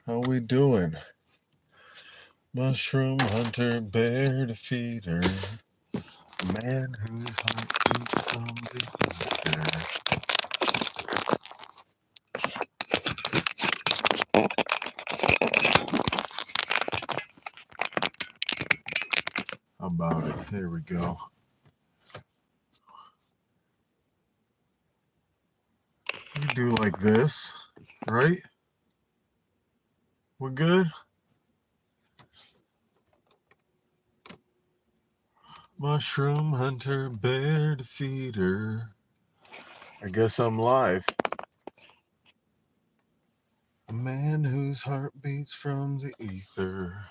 How we doing? Mushroom hunter, bear defeater, man whose heart beats from the ether. How about it? Here we go. We do like this, right? We're good? Mushroom hunter, bear defeater. I guess I'm live. A man whose heart beats from the ether.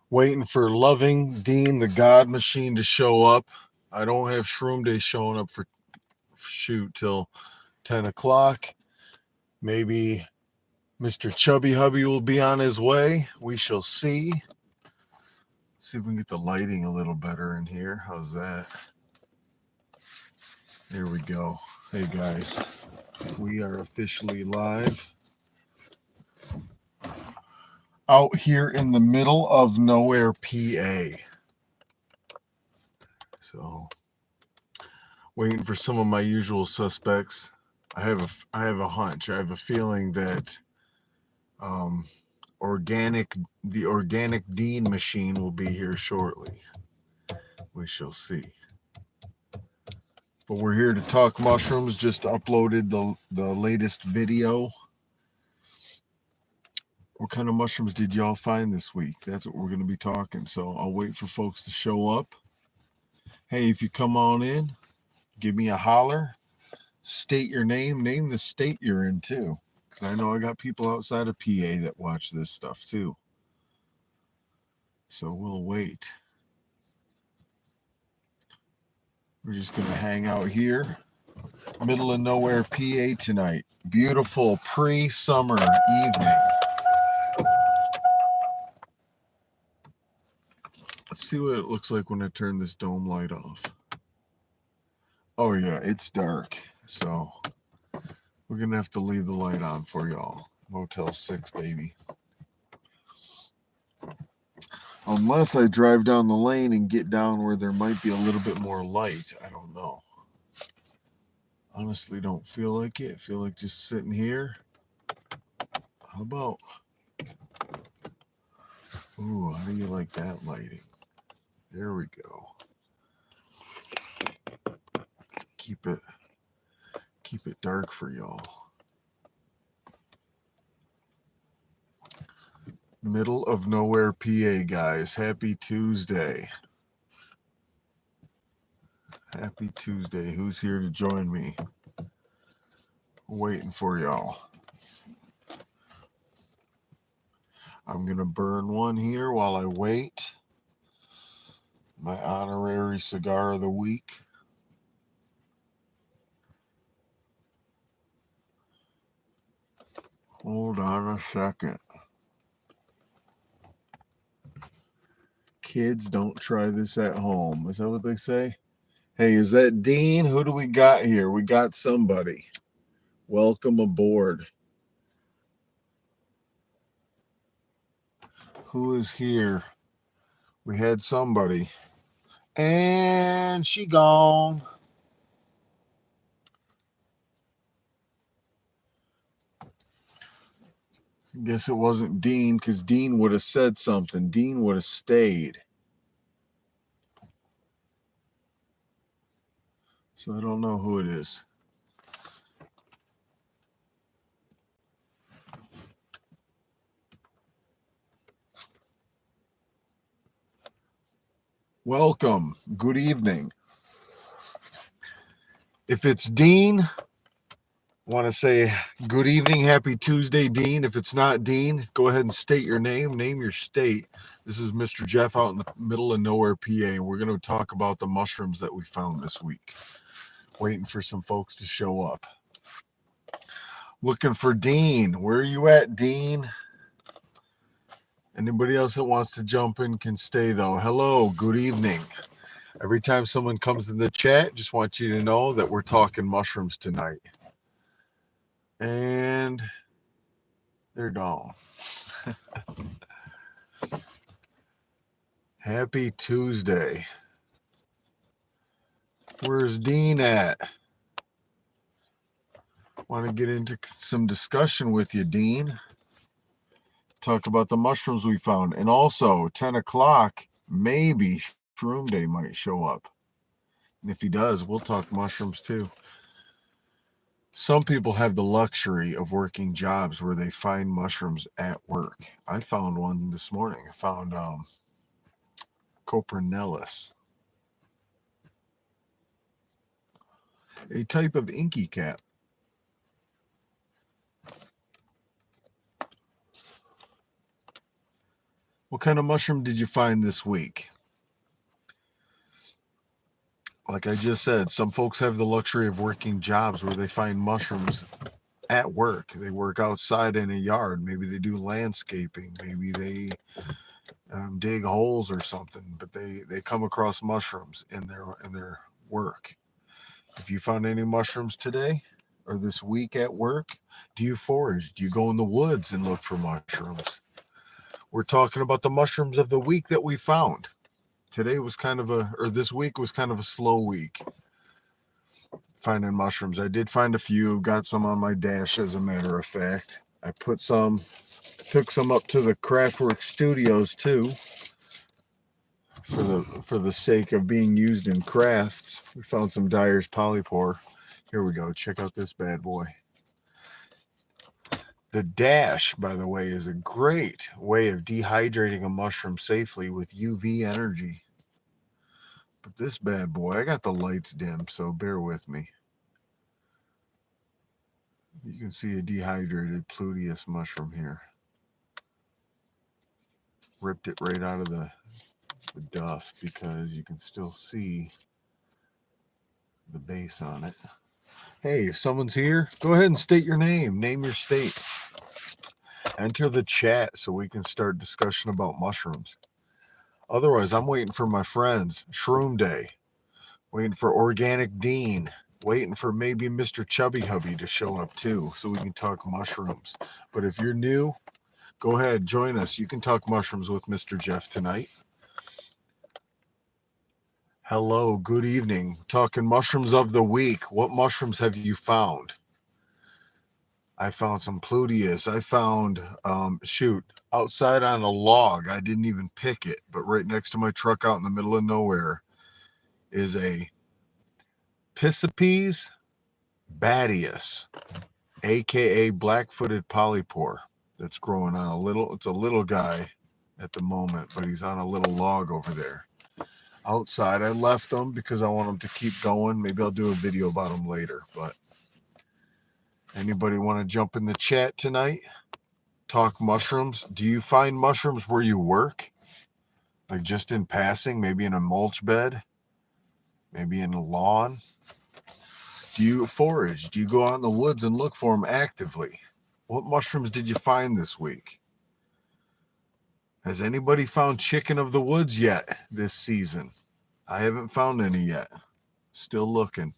Waiting for Loving Dean, the God Machine, to show up. I don't have Shroom Day showing up for shoot till 10 o'clock. Maybe Mr. Chubby Hubby will be on his way. We shall see. Let's see if we can get the lighting a little better in here. How's that? There we go. Hey guys, we are officially live. Out here in the middle of nowhere, PA. So, waiting for some of my usual suspects. I have a hunch. I have a feeling that the organic Dean machine will be here shortly. We shall see. But we're here to talk mushrooms. Just uploaded the latest video. What kind of mushrooms did y'all find this week? That's what we're going to be talking. So I'll wait for folks to show up. Hey, if you come on in, give me a holler. State your name. Name the state you're in too. Because I know I got people outside of PA that watch this stuff too. So we'll wait. We're just going to hang out here. Middle of nowhere, PA tonight. Beautiful pre-summer evening. Let's see what it looks like when I turn this dome light off. Oh yeah, it's dark. So we're going to have to leave the light on for y'all. Motel 6, baby. Unless I drive down the lane and get down where there might be a little bit more light. I don't know. Honestly, don't feel like it. I feel like just sitting here. How about... Ooh, how do you like that lighting? There we go. Keep it dark for y'all. Middle of nowhere, PA, guys. Happy Tuesday. Happy Tuesday. Who's here to join me? Waiting for y'all. I'm going to burn one here while I wait. My honorary cigar of the week. Hold on a second. Kids, don't try this at home. Is that what they say? Hey, is that Dean? Who do we got here? We got somebody. Welcome aboard. Who is here? We had somebody. And she gone. I guess it wasn't Dean, because Dean would have said something. Dean would have stayed. So I don't know who it is. Welcome. Good evening. If it's Dean, I want to say good evening, happy Tuesday, Dean. If it's not Dean, go ahead and state your name, name your state. This is Mr. Jeff out in the middle of nowhere, PA. We're going to talk about the mushrooms that we found this week. Waiting for some folks to show up. Looking for Dean. Where are you at, Dean? Anybody else that wants to jump in can stay, though. Hello, good evening. Every time someone comes in the chat, just want you to know that we're talking mushrooms tonight. And they're gone. Happy Tuesday. Where's Dean at? Want to get into some discussion with you, Dean. Talk about the mushrooms we found. And also, 10 o'clock, maybe Shroom Day might show up. And if he does, we'll talk mushrooms too. Some people have the luxury of working jobs where they find mushrooms at work. I found one this morning. I found Copernellus, a type of inky cap. What kind of mushroom did you find this week? Like I just said, some folks have the luxury of working jobs where they find mushrooms at work. They work outside in a yard. Maybe they do landscaping. Maybe they dig holes or something. But they come across mushrooms in their work. If you found any mushrooms today or this week at work, do you forage? Do you go in the woods and look for mushrooms? We're talking about the mushrooms of the week that we found. Today was this week was kind of a slow week finding mushrooms. I did find a few, got some on my dash as a matter of fact. I took some up to the Craftwork Studios too, for the sake of being used in crafts. We found some Dyer's Polypore. Here we go. Check out this bad boy. The dash, by the way, is a great way of dehydrating a mushroom safely with UV energy. But this bad boy, I got the lights dim, so bear with me. You can see a dehydrated Pluteus mushroom here. Ripped it right out of the duff because you can still see the base on it. Hey, if someone's here, go ahead and state your name. Name your state. Enter the chat so we can start discussion about mushrooms. Otherwise, I'm waiting for my friends. Shroom Day. Waiting for Organic Dean. Waiting for maybe Mr. Chubby Hubby to show up too so we can talk mushrooms. But if you're new, go ahead, join us. You can talk mushrooms with Mr. Jeff tonight. Hello, good evening. Talking mushrooms of the week. What mushrooms have you found? I found some Pluteus. I found, outside on a log. I didn't even pick it, but right next to my truck out in the middle of nowhere is a Piscipes badius, aka black-footed polypore, that's growing on it's a little guy at the moment, but he's on a little log over there. Outside, I left them because I want them to keep going. Maybe I'll do a video about them later, but anybody want to jump in the chat tonight? Talk mushrooms. Do you find mushrooms where you work? Like just in passing, maybe in a mulch bed, maybe in a lawn? Do you forage? Do you go out in the woods and look for them actively? What mushrooms did you find this week? Has anybody found chicken of the woods yet this season? I haven't found any yet. Still looking.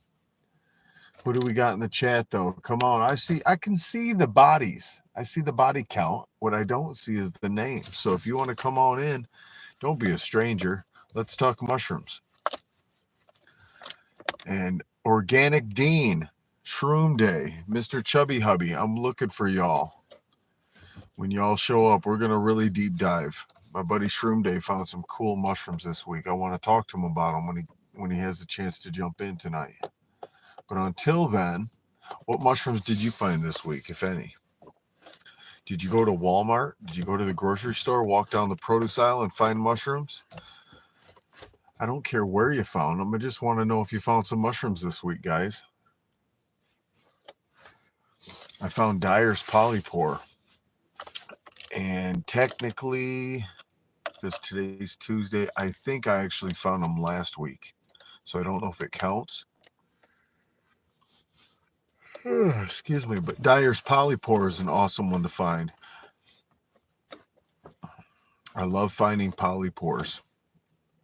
What do we got in the chat though? Come on. I can see the bodies. I see the body count. What I don't see is the name. So if you want to come on in, don't be a stranger. Let's talk mushrooms. And Organic Dean, Shroom Day, Mr. Chubby Hubby, I'm looking for y'all. When y'all show up, we're going to really deep dive. My buddy Shroom Day found some cool mushrooms this week. I want to talk to him about them when he has the chance to jump in tonight. But until then, what mushrooms did you find this week, if any? Did you go to Walmart? Did you go to the grocery store, walk down the produce aisle and find mushrooms? I don't care where you found them. I just want to know if you found some mushrooms this week, guys. I found Dyer's Polypore. And technically, because today's Tuesday, I think I actually found them last week. So I don't know if it counts. Excuse me, but Dyer's Polypore is an awesome one to find. I love finding polypores.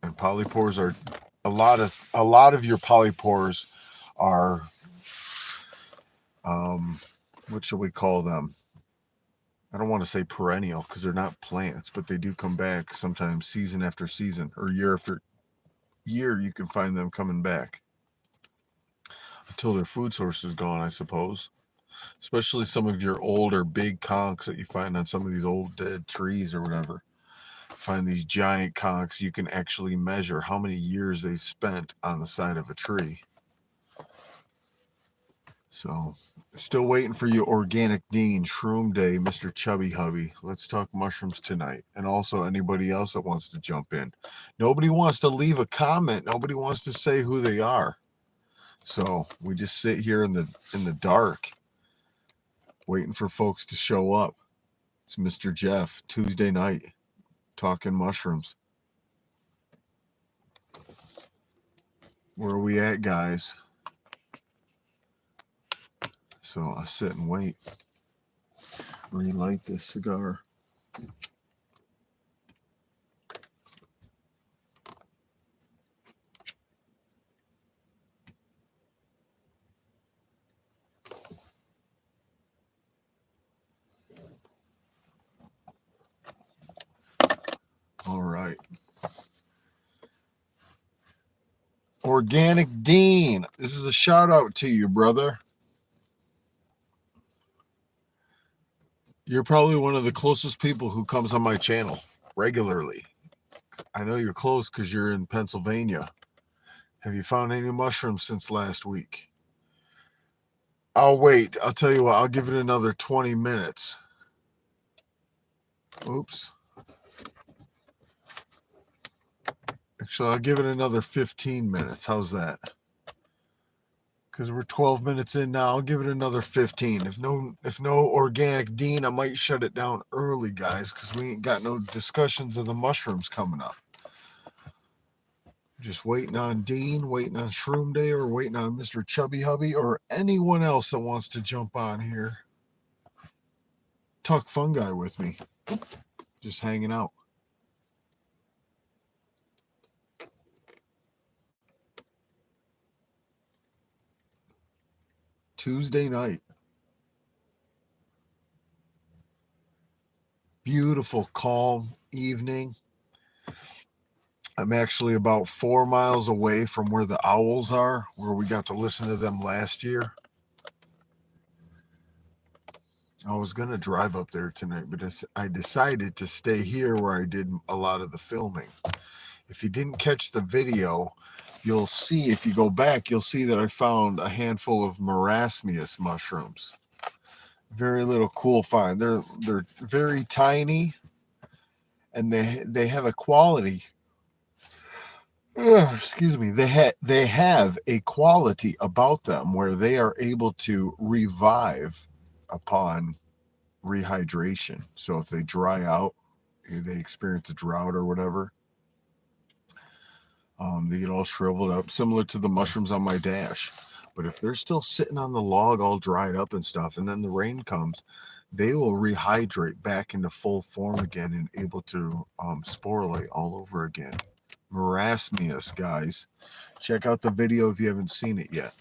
And polypores are a lot of your polypores are what should we call them? I don't want to say perennial because they're not plants, but they do come back sometimes season after season or year after year. You can find them coming back until their food source is gone, I suppose. Especially some of your older big conchs that you find on some of these old dead trees or whatever. Find these giant conchs, you can actually measure how many years they spent on the side of a tree. So, still waiting for you, Organic Dean, Shroom Day, Mr. Chubby Hubby. Let's talk mushrooms tonight. And also anybody else that wants to jump in. Nobody wants to leave a comment. Nobody wants to say who they are. So we just sit here in the dark, waiting for folks to show up. It's Mr. Jeff, Tuesday night, talking mushrooms. Where are we at, guys? So I sit and wait. Relight this cigar. All right. Organic Dean, this is a shout out to you, brother. You're probably one of the closest people who comes on my channel regularly. I know you're close because you're in Pennsylvania. Have you found any mushrooms since last week? I'll wait. I'll tell you what, I'll give it another 20 minutes. Oops. Actually, I'll give it another 15 minutes. How's that? Because we're 12 minutes in now. I'll give it another 15. If no Organic Dean, I might shut it down early, guys, because we ain't got no discussions of the mushrooms coming up. Just waiting on Dean, waiting on Shroom Day, or waiting on Mr. Chubby Hubby, or anyone else that wants to jump on here. Talk fungi with me. Just hanging out. Tuesday night. Beautiful, calm evening. I'm actually about 4 miles away from where the owls are, where we got to listen to them last year. I was going to drive up there tonight, but I decided to stay here where I did a lot of the filming. If you didn't catch the video, you'll see, if you go back, you'll see that I found a handful of marasmius mushrooms. Very little cool find. They're very tiny, and they have a quality. Excuse me. They have a quality about them where they are able to revive upon rehydration. So if they dry out, they experience a drought or whatever, they get all shriveled up, similar to the mushrooms on my dash. But if they're still sitting on the log all dried up and stuff, and then the rain comes, they will rehydrate back into full form again and able to sporulate all over again. Marasmius, guys. Check out the video if you haven't seen it yet.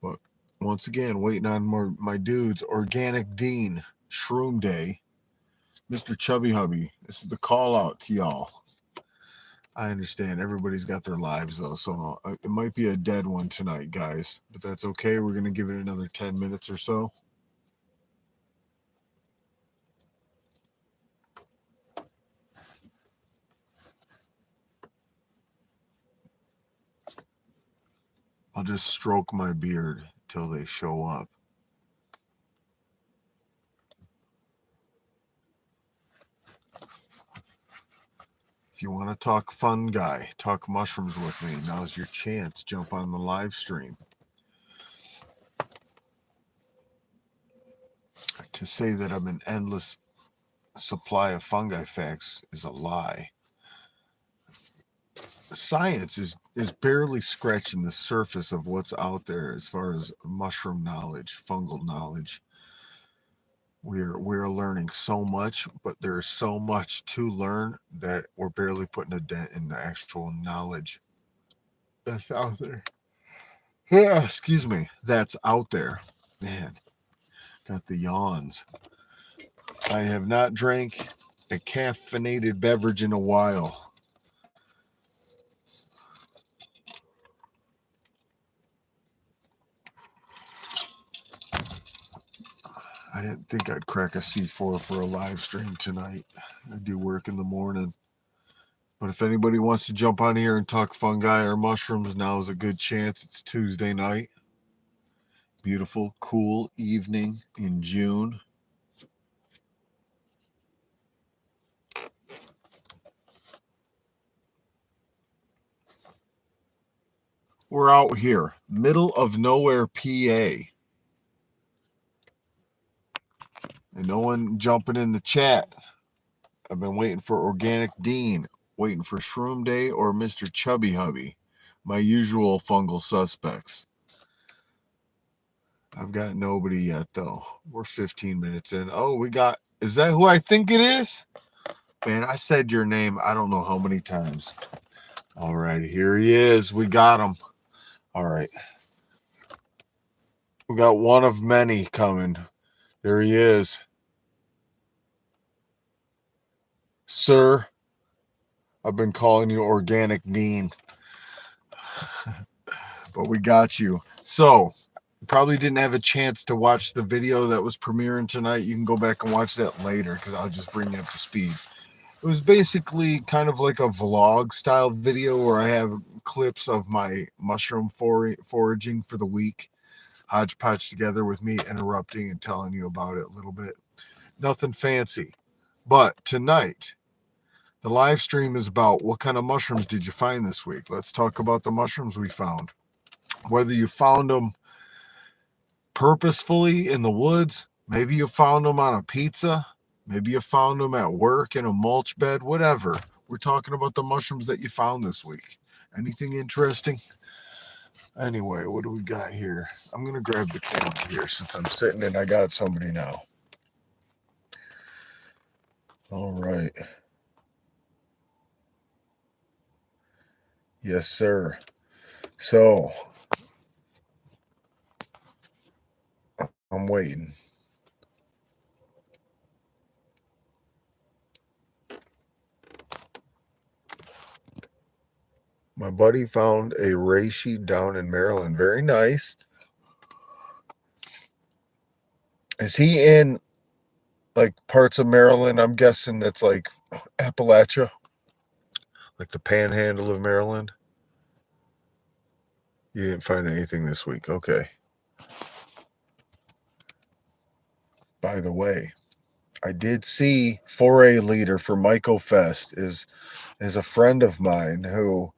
But once again, waiting on my dudes, Organic Dean, Shroom Day, Mr. Chubby Hubby. This is the call out to y'all. I understand everybody's got their lives though, so it might be a dead one tonight, guys, but that's okay. We're going to give it another 10 minutes or so. I'll just stroke my beard till they show up. If you want to talk fungi, talk mushrooms with me, now's your chance. Jump on the live stream. To say that I'm an endless supply of fungi facts is a lie. Science is barely scratching the surface of what's out there as far as mushroom knowledge, fungal knowledge. We're learning so much, but there's so much to learn that we're barely putting a dent in the actual knowledge that's out there. Yeah, excuse me, that's out there. Man, got the yawns. I have not drank a caffeinated beverage in a while. I didn't think I'd crack a C4 for a live stream tonight. I do work in the morning. But if anybody wants to jump on here and talk fungi or mushrooms, now is a good chance. It's Tuesday night. Beautiful, cool evening in June. We're out here, middle of nowhere, PA. And no one jumping in the chat. I've been waiting for Organic Dean, waiting for Shroom Day or Mr. Chubby Hubby, my usual fungal suspects. I've got nobody yet, though. We're 15 minutes in. Oh, is that who I think it is? Man, I said your name I don't know how many times. All right, here he is. We got him. All right. We got one of many coming. There he is. Sir, I've been calling you Organic Dean. But we got you. So, you probably didn't have a chance to watch the video that was premiering tonight. You can go back and watch that later because I'll just bring you up to speed. It was basically kind of like a vlog style video where I have clips of my mushroom foraging for the week, hodgepodge together with me interrupting and telling you about it a little bit. Nothing fancy. But tonight, the live stream is about what kind of mushrooms did you find this week? Let's talk about the mushrooms we found. Whether you found them purposefully in the woods, maybe you found them on a pizza, maybe you found them at work in a mulch bed, whatever. We're talking about the mushrooms that you found this week. Anything interesting? Anyway, what do we got here? I'm going to grab the camera here since I'm sitting and I got somebody now. All right. Yes, sir. So, I'm waiting. My buddy found a reishi down in Maryland. Very nice. Is he in like parts of Maryland? I'm guessing that's like Appalachia, like the panhandle of Maryland. You didn't find anything this week. Okay. By the way, I did see foray leader for Myco Fest is a friend of mine who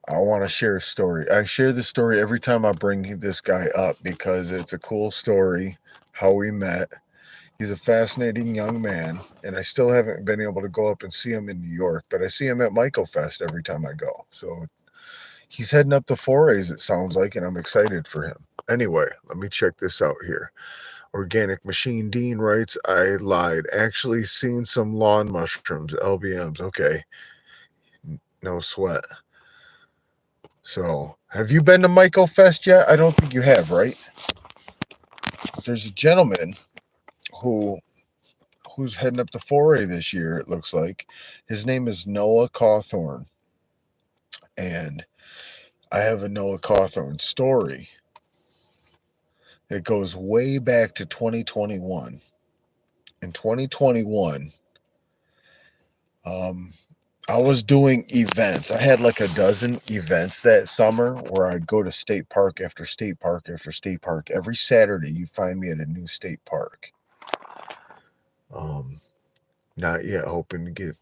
I want to share a story. I share this story every time I bring this guy up because it's a cool story, how we met. He's a fascinating young man, and I still haven't been able to go up and see him in New York, but I see him at Myco Fest every time I go. So he's heading up to forays, it sounds like, and I'm excited for him. Anyway, let me check this out here. Organic Machine Dean writes, I lied. Actually seen some lawn mushrooms, LBMs. Okay. No sweat. So, have you been to Myco Fest yet? I don't think you have, right? There's a gentleman who's heading up to foray this year, it looks like. His name is Noah Cawthorn. And I have a Noah Cawthorn story that goes way back to 2021. In 2021, I was doing events. I had like a dozen events that summer where I'd go to state park after state park after state park. Every Saturday, you find me at a new state park. Not yet hoping to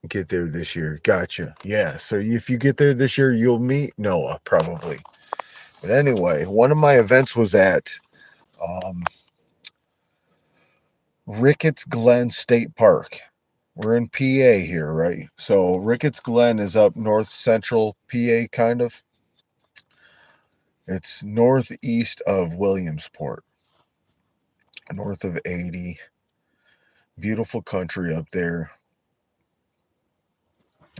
get there this year. Gotcha. Yeah. So if you get there this year, you'll meet Noah probably. But anyway, one of my events was at Ricketts Glen State Park. We're in PA here, right? So Ricketts Glen is up north central PA, kind of. It's northeast of Williamsport, north of 80. Beautiful country up there.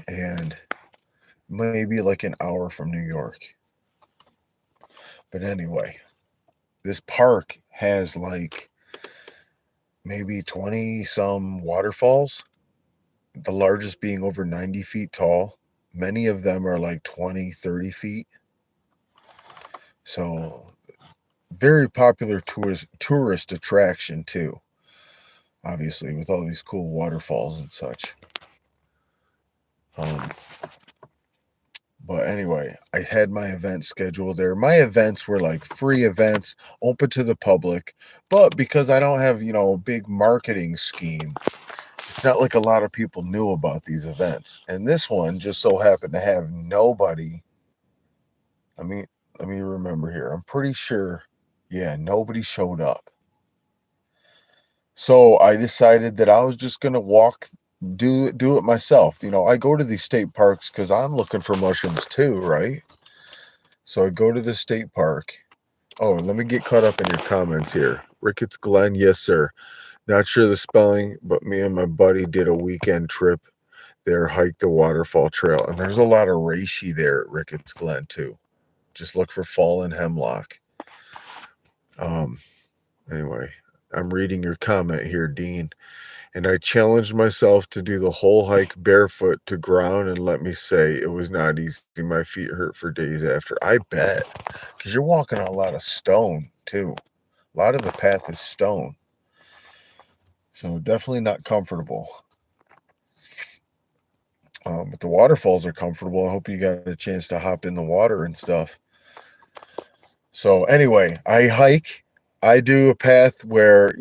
And maybe like an hour from New York. But anyway, this park has like maybe 20 some waterfalls, the largest being over 90 feet tall. Many of them are like 20, 30 feet. So, very popular tourist attraction, too. Obviously, with all these cool waterfalls and such. But anyway, I had my event scheduled there. My events were like free events, open to the public. But because I don't have, a big marketing scheme, it's not like a lot of people knew about these events. And this one just so happened to have nobody. Let me remember here. I'm pretty sure, nobody showed up. So I decided that I was just gonna do it myself. I go to these state parks because I'm looking for mushrooms too, right? So I go to the state park. Oh, let me get caught up in your comments here. Ricketts Glen, yes, sir. Not sure the spelling, but me and my buddy did a weekend trip there, hiked the waterfall trail. And there's a lot of reishi there at Ricketts Glen, too. Just look for fallen hemlock. Anyway, I'm reading your comment here, Dean. And I challenged myself to do the whole hike barefoot to ground, and let me say, it was not easy. My feet hurt for days after. I bet. Because you're walking on a lot of stone, too. A lot of the path is stone. So definitely not comfortable. But the waterfalls are comfortable. I hope you got a chance to hop in the water and stuff. So anyway, I hike. I do a path where,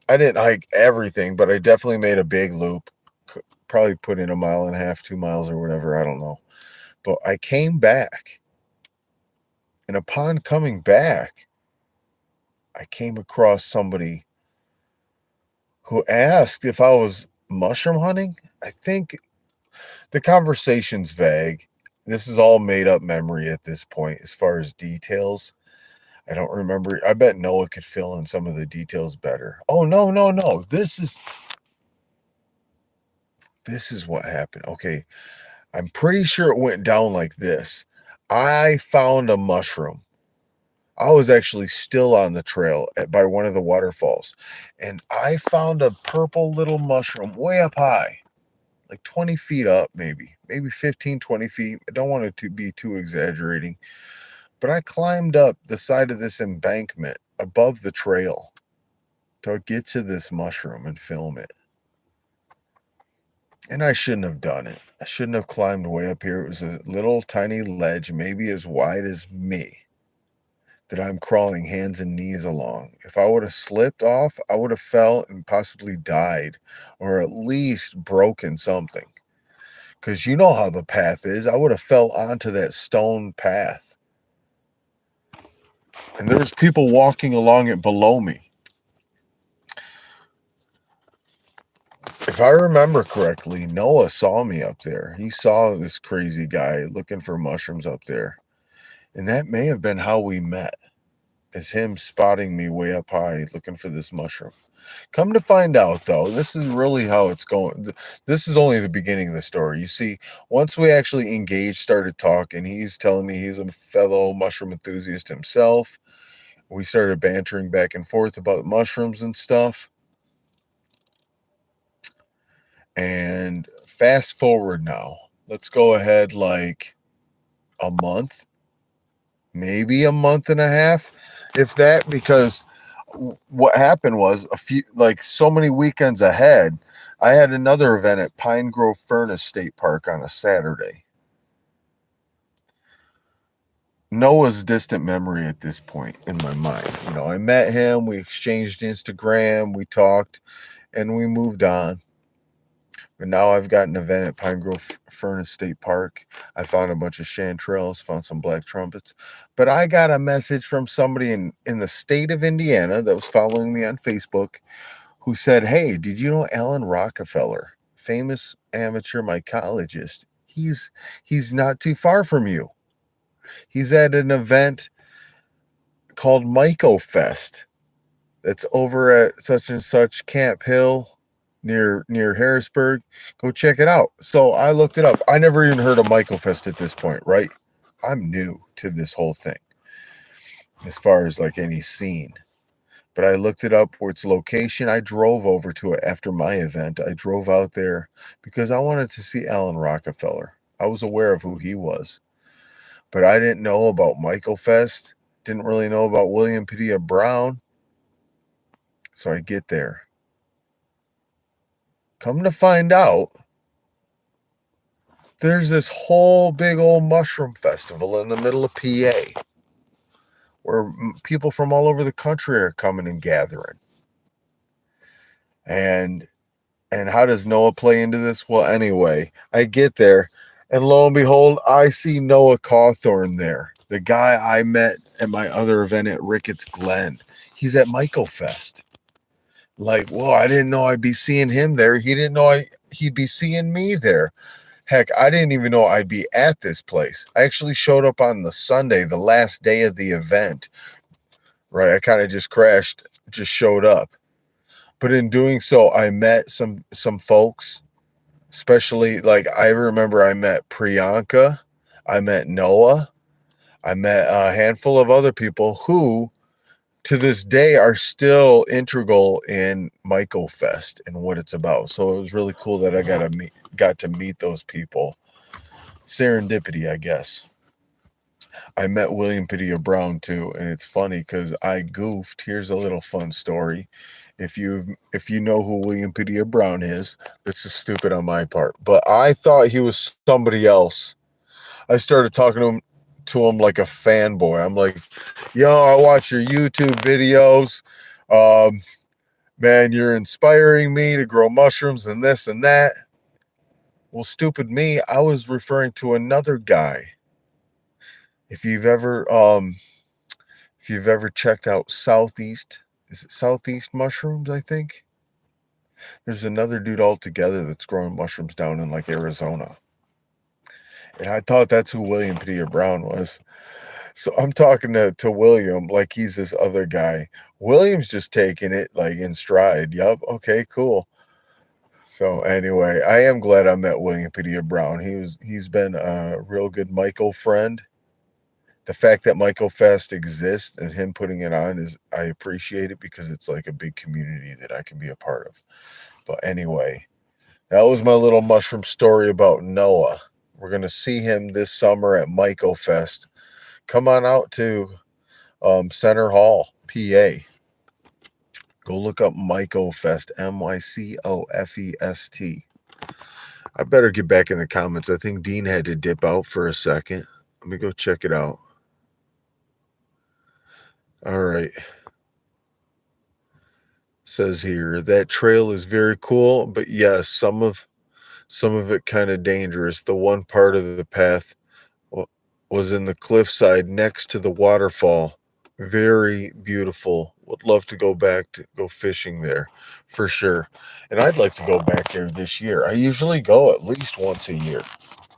I didn't hike everything, but I definitely made a big loop. Probably put in 1.5 miles, 2 miles or whatever. I don't know. But I came back. And upon coming back, I came across somebody who asked if I was mushroom hunting. I think the conversation's vague. This is all made up memory at this point as far as details. I don't remember. I bet Noah could fill in some of the details better. Oh, no. This is what happened. Okay. I'm pretty sure it went down like this. I found a mushroom. I was actually still on the trail by one of the waterfalls, and I found a purple little mushroom way up high, like 20 feet up, maybe 15, 20 feet. I don't want it to be too exaggerating, but I climbed up the side of this embankment above the trail to get to this mushroom and film it. And I shouldn't have done it. I shouldn't have climbed way up here. It was a little tiny ledge, maybe as wide as me, that I'm crawling hands and knees along. If I would have slipped off, I would have fell and possibly died, or at least broken something. Because you know how the path is. I would have fell onto that stone path. And there was people walking along it below me. If I remember correctly, Noah saw me up there. He saw this crazy guy looking for mushrooms up there. And that may have been how we met, is him spotting me way up high looking for this mushroom. Come to find out, though, this is really how it's going. This is only the beginning of the story. You see, once we actually engaged, started talking, he's telling me he's a fellow mushroom enthusiast himself. We started bantering back and forth about mushrooms and stuff. And fast forward now, let's go ahead like a month, maybe a month and a half, if that, because what happened was so many weekends ahead, I had another event at Pine Grove Furnace State Park on a Saturday. Noah's distant memory at this point in my mind. I met him, we exchanged Instagram, we talked, and we moved on. But now I've got an event at Pine Grove Furnace State Park. I found a bunch of chanterelles, found some black trumpets. But I got a message from somebody in the state of Indiana that was following me on Facebook who said, hey, did you know Alan Rockefeller, famous amateur mycologist? He's not too far from you. He's at an event called Myco Fest that's over at such and such Camp Hill near Harrisburg. Go check it out. So I looked it up. I never even heard of Myco Fest at this point, right? I'm new to this whole thing as far as like any scene. but I looked it up for its location. I drove over to it after my event. I drove out there because I wanted to see Alan Rockefeller. I was aware of who he was, but I didn't know about Michael Fest. Didn't really know about William Padilla Brown. So I get there. Come to find out, there's this whole big old mushroom festival in the middle of PA where people from all over the country are coming and gathering. And how does Noah play into this? Well, anyway, I get there, and lo and behold, I see Noah Cawthorn there, the guy I met at my other event at Ricketts Glen. He's at Michael Fest. Like, whoa, I didn't know I'd be seeing him there. He didn't know he'd be seeing me there. Heck, I didn't even know I'd be at this place. I actually showed up on the Sunday, the last day of the event. Right, I kind of just crashed, just showed up. But in doing so, I met some folks, especially, like, I remember I met Priyanka, I met Noah, I met a handful of other people who, to this day, are still integral in Michael Fest and what it's about. So it was really cool that I got to meet those people. Serendipity, I guess. I met William Padilla Brown too, and it's funny because I goofed. Here's a little fun story. If you know who William Padilla Brown is, this is stupid on my part, but I thought he was somebody else. I started talking to him like a fanboy. I'm like, yo, I watch your YouTube videos. Man, you're inspiring me to grow mushrooms and this and that. Well, stupid me, I was referring to another guy. If you've ever checked out Southeast, is it Southeast Mushrooms, I think? There's another dude altogether that's growing mushrooms down in like Arizona. And I thought that's who William Padilla Brown was. So I'm talking to William like he's this other guy. William's just taking it like in stride. Yup, okay, cool. So anyway, I am glad I met William Padilla Brown. He's been a real good Michael friend. The fact that Michael Fest exists and him putting it on I appreciate it because it's like a big community that I can be a part of. But anyway, that was my little mushroom story about Noah. We're going to see him this summer at Michael Fest. Come on out to Center Hall, PA. Go look up Michael Fest, Mycofest. I better get back in the comments. I think Dean had to dip out for a second. Let me go check it out. All right. Says here that trail is very cool, but yes, some of it kind of dangerous. The one part of the path was in the cliffside next to the waterfall. Very beautiful. Would love to go back to go fishing there for sure. And I'd like to go back there this year. I usually go at least once a year.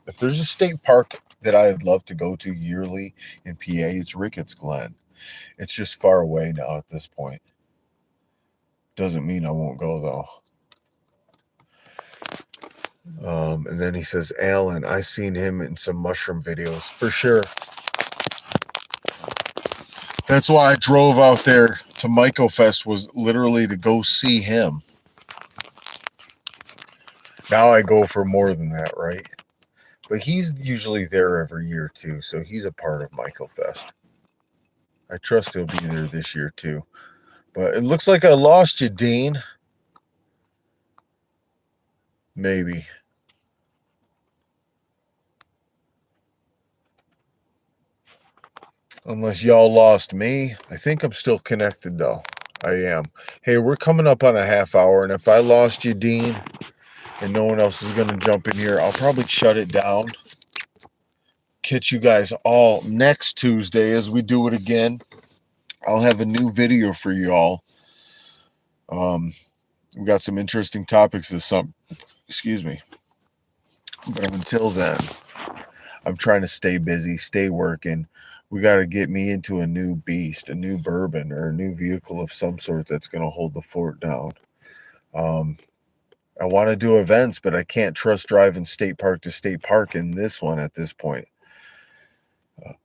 If there's a state park that I'd love to go to yearly in PA, it's Ricketts Glen. It's just far away now at this point. Doesn't mean I won't go though. And then he says, Alan, I seen him in some mushroom videos for sure. That's why I drove out there to Michael Fest, was literally to go see him. Now I go for more than that, right? But he's usually there every year too, so he's a part of Michael Fest. I trust he'll be there this year too. But it looks like I lost you, Dean. Maybe. Unless y'all lost me. I think I'm still connected though. I am. Hey, we're coming up on a half hour, and if I lost you, Dean, and no one else is going to jump in here, I'll probably shut it down. Catch you guys all next Tuesday as we do it again. I'll have a new video for y'all. We got some interesting topics this summer. Excuse me. But until then, I'm trying to stay busy, stay working. We got to get me into a new beast, a new bourbon, or a new vehicle of some sort that's going to hold the fort down. I want to do events, but I can't trust driving state park to state park in this one at this point.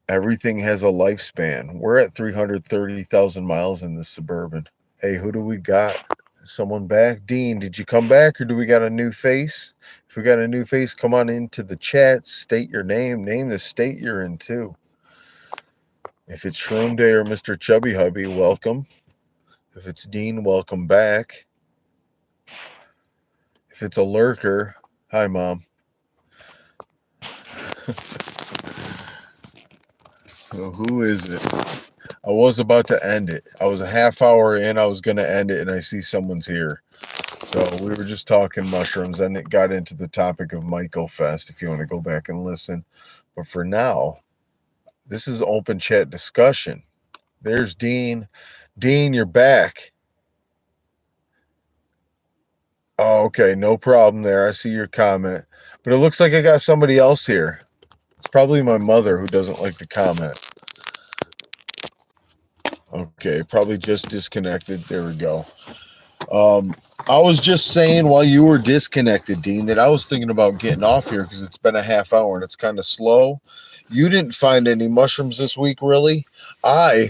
Everything has a lifespan. We're at 330,000 miles in this Suburban. Hey, who do we got? Someone back? Dean, did you come back or do we got a new face? If we got a new face, come on into the chat. State your name the state you're in too. If it's Shroom Day or Mr. Chubby Hubby, welcome. If it's Dean, welcome back. If it's a lurker, hi, Mom. So who is it? I was about to end it. I was a half hour in. I was going to end it, and I see someone's here. So we were just talking mushrooms, and it got into the topic of Michael Fest, if you want to go back and listen. But for now, this is open chat discussion. There's Dean. Dean, you're back. Oh, okay. No problem there. I see your comment. But it looks like I got somebody else here. It's probably my mother who doesn't like to comment. Okay, probably just disconnected. There we go. I was just saying while you were disconnected, Dean, that I was thinking about getting off here because it's been a half hour and it's kind of slow. You didn't find any mushrooms this week, really? I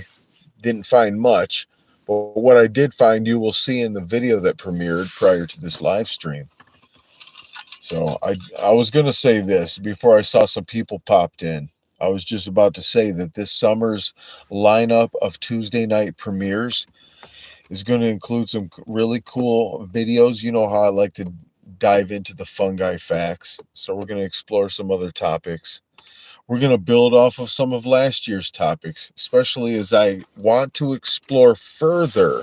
didn't find much, but what I did find you will see in the video that premiered prior to this live stream. So I was going to say this before I saw some people popped in. I was just about to say that this summer's lineup of Tuesday night premieres is going to include some really cool videos. You know how I like to dive into the fungi facts. So we're going to explore some other topics. We're going to build off of some of last year's topics, especially as I want to explore further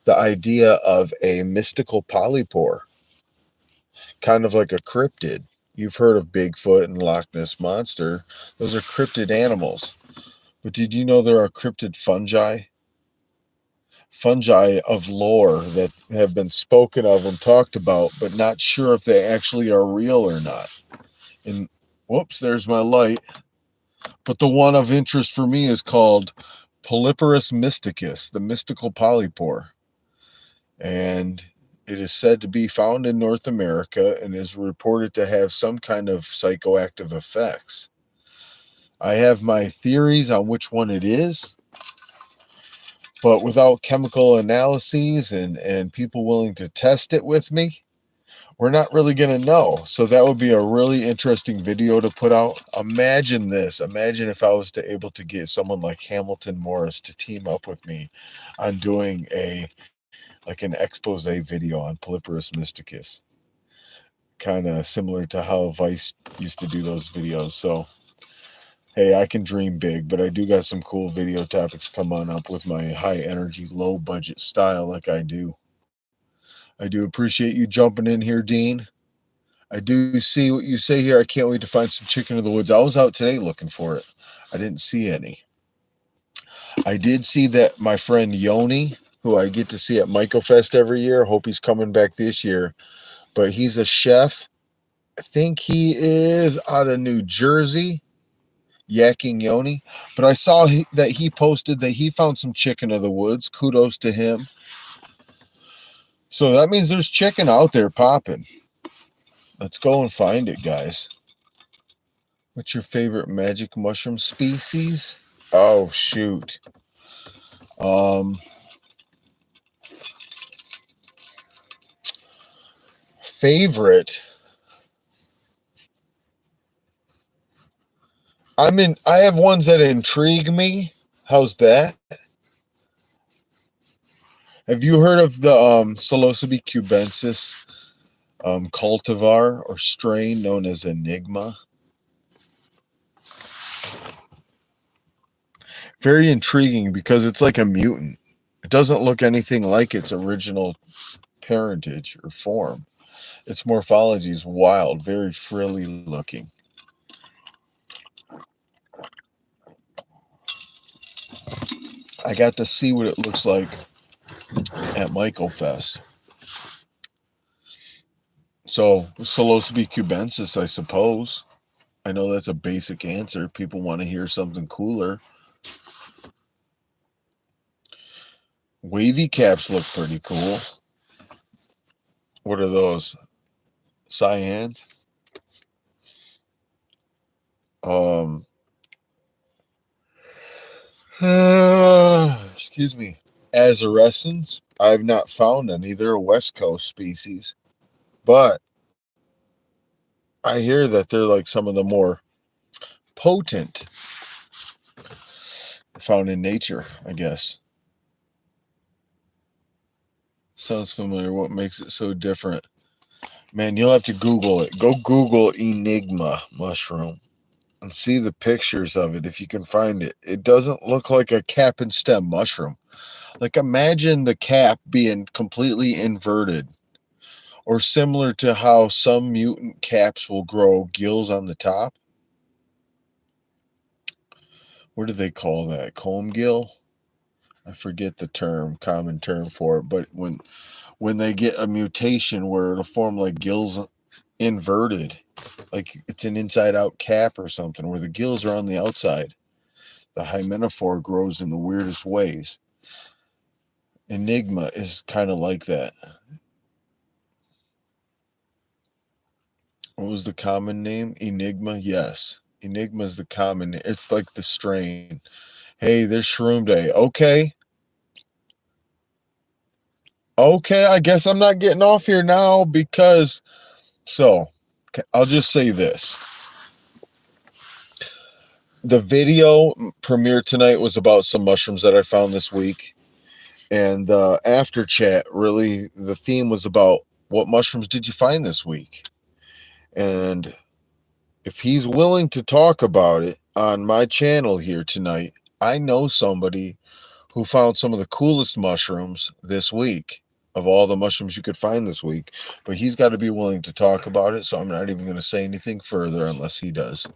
the idea of a mystical polypore, kind of like a cryptid. You've heard of Bigfoot and Loch Ness Monster. Those are cryptid animals. But did you know there are cryptid fungi? Fungi of lore that have been spoken of and talked about, but not sure if they actually are real or not. And whoops, there's my light. But the one of interest for me is called Polyporus mysticus, the mystical polypore. And it is said to be found in North America and is reported to have some kind of psychoactive effects. I have my theories on which one it is, but without chemical analyses and people willing to test it with me, we're not really going to know. So that would be a really interesting video to put out. Imagine this. Imagine if I was able to get someone like Hamilton Morris to team up with me on doing an expose video on Polyporus mysticus. Kind of similar to how Vice used to do those videos. So, hey, I can dream big, but I do got some cool video topics come on up with my high energy, low budget style like I do. I do appreciate you jumping in here, Dean. I do see what you say here. I can't wait to find some chicken in the woods. I was out today looking for it. I didn't see any. I did see that my friend Yoni, who I get to see at MycoFest every year, hope he's coming back this year, but he's a chef. I think he is out of New Jersey, Yakking Yoni. But I saw that he posted that he found some chicken of the woods. Kudos to him. So that means there's chicken out there popping. Let's go and find it, guys. What's your favorite magic mushroom species? Oh, shoot. Favorite. I have ones that intrigue me. How's that? Have you heard of the Psilocybe cubensis cultivar or strain known as Enigma? Very intriguing because it's like a mutant. It doesn't look anything like its original parentage or form. Its morphology is wild, very frilly looking. I got to see what it looks like at MycoFest. So, Psilocybe cubensis, I suppose. I know that's a basic answer. People want to hear something cooler. Wavy caps look pretty cool. What are those? Cyans? Excuse me. azarescens. I've not found any. They're a West Coast species, but I hear that they're like some of the more potent found in nature, I guess. Sounds familiar. What makes it so different? Man, you'll have to Google it. Go Google Enigma mushroom and see the pictures of it if you can find it. It doesn't look like a cap and stem mushroom. Like imagine the cap being completely inverted, or similar to how some mutant caps will grow gills on the top. What do they call that? Comb gill? I forget the common term for it, but when they get a mutation where it'll form like gills inverted, like it's an inside out cap or something, where the gills are on the outside. The hymenophore grows in the weirdest ways. Enigma is kind of like that. What was the common name? Enigma? Yes. Enigma is the common. It's like the strain. Hey, there's Shroom Day. Okay. Okay, I guess I'm not getting off here now because. So, I'll just say this. The video premiere tonight was about some mushrooms that I found this week. And after chat, really, the theme was about what mushrooms did you find this week? And if he's willing to talk about it on my channel here tonight, I know somebody who found some of the coolest mushrooms this week of all the mushrooms you could find this week. But he's got to be willing to talk about it. So I'm not even going to say anything further unless he does.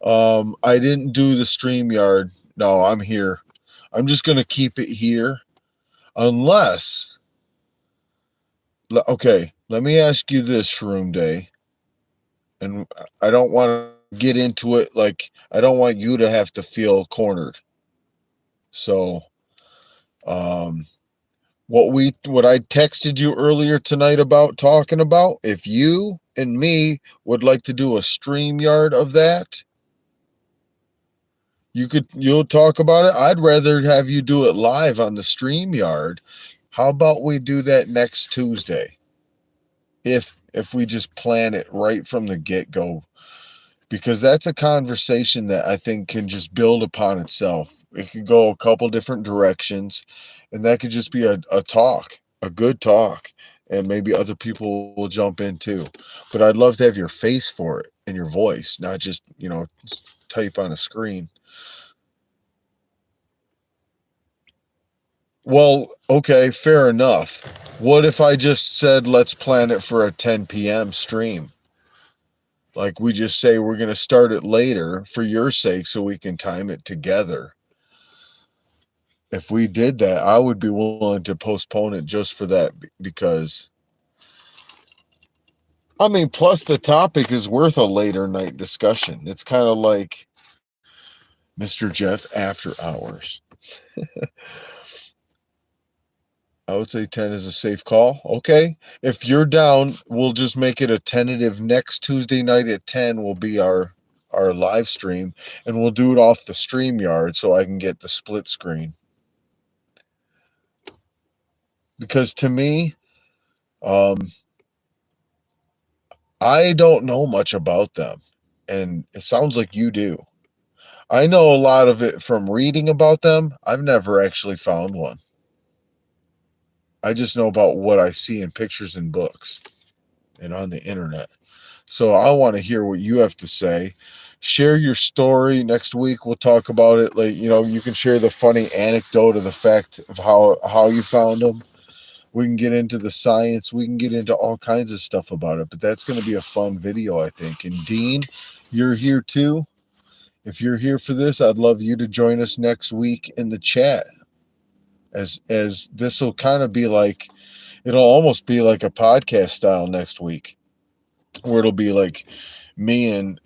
I didn't do the StreamYard. No, I'm here. I'm just going to keep it here unless. Okay, let me ask you this, Shroom Day. And I don't want to get into it. Like, I don't want you to have to feel cornered. So, what I texted you earlier tonight about talking about, if you and me would like to do a StreamYard of that, you'll talk about it. I'd rather have you do it live on the StreamYard. How about we do that next Tuesday? If we just plan it right from the get-go, because that's a conversation that I think can just build upon itself. It could go a couple different directions, and that could just be a talk, a good talk, and maybe other people will jump in too. But I'd love to have your face for it and your voice, not just, type on a screen. Well, okay, fair enough. What if I just said, let's plan it for a 10 p.m. stream? Like we just say we're going to start it later for your sake so we can time it together. If we did that, I would be willing to postpone it just for that, because plus the topic is worth a later night discussion. It's kind of like Mr. Jeff After Hours. I would say 10 is a safe call. Okay. If you're down, we'll just make it a tentative next Tuesday night at 10 will be our live stream, and we'll do it off the StreamYard so I can get the split screen. Because to me, I don't know much about them, and it sounds like you do. I know a lot of it from reading about them. I've never actually found one. I just know about what I see in pictures and books and on the internet. So I want to hear what you have to say. Share your story. Next week we'll talk about it. Like, you can share the funny anecdote of the fact of how you found them. We can get into the science. We can get into all kinds of stuff about it. But that's going to be a fun video, I think. And Dean, you're here too. If you're here for this, I'd love you to join us next week in the chat. As this will kind of be like, it'll almost be like a podcast style next week, where it'll be like me and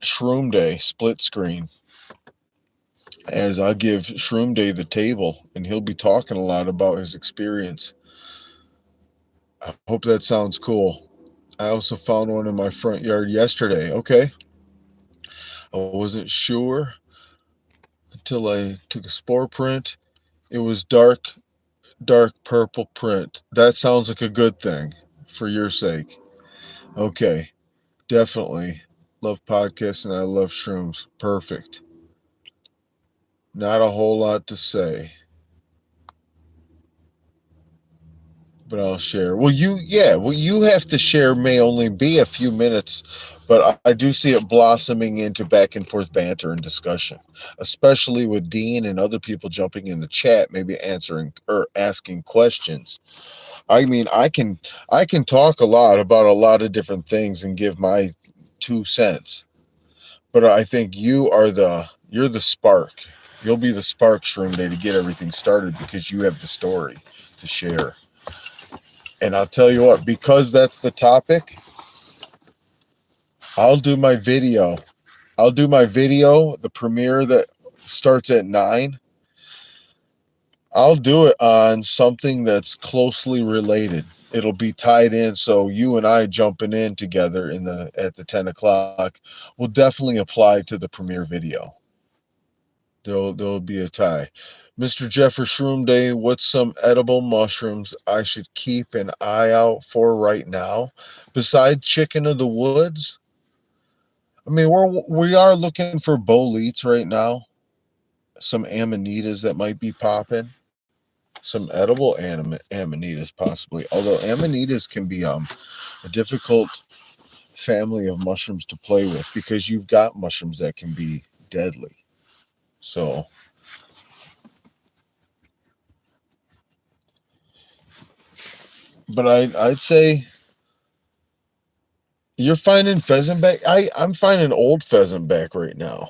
Shroom Day split screen, as I give Shroom Day the table, and he'll be talking a lot about his experience. I hope that sounds cool. I also found one in my front yard yesterday. Okay. I wasn't sure until I took a spore print, It was dark purple print. That sounds like a good thing for your sake. Okay, definitely. Love podcasts and I love shrooms. Perfect. Not a whole lot to say, but I'll share. Well, you have to share may only be a few minutes, but I do see it blossoming into back and forth banter and discussion, especially with Dean and other people jumping in the chat, maybe answering or asking questions. I mean, I can talk a lot about a lot of different things and give my 2 cents. But I think you're the spark. You'll be the spark shroom day to get everything started because you have the story to share. And I'll tell you what, because that's the topic, I'll do my video. The premiere that starts at 9. I'll do it on something that's closely related. It'll be tied in, so you and I jumping in together at the 10 o'clock will definitely apply to the premiere video. There'll be a tie. Mr. Jeffrey Shroom Day, what's some edible mushrooms I should keep an eye out for right now? Besides chicken of the woods, I mean we are looking for boletes right now. Some amanitas that might be popping. Some edible amanitas possibly. Although amanitas can be a difficult family of mushrooms to play with because you've got mushrooms that can be deadly. So but I'd say you're finding pheasant back. I'm finding old pheasant back right now.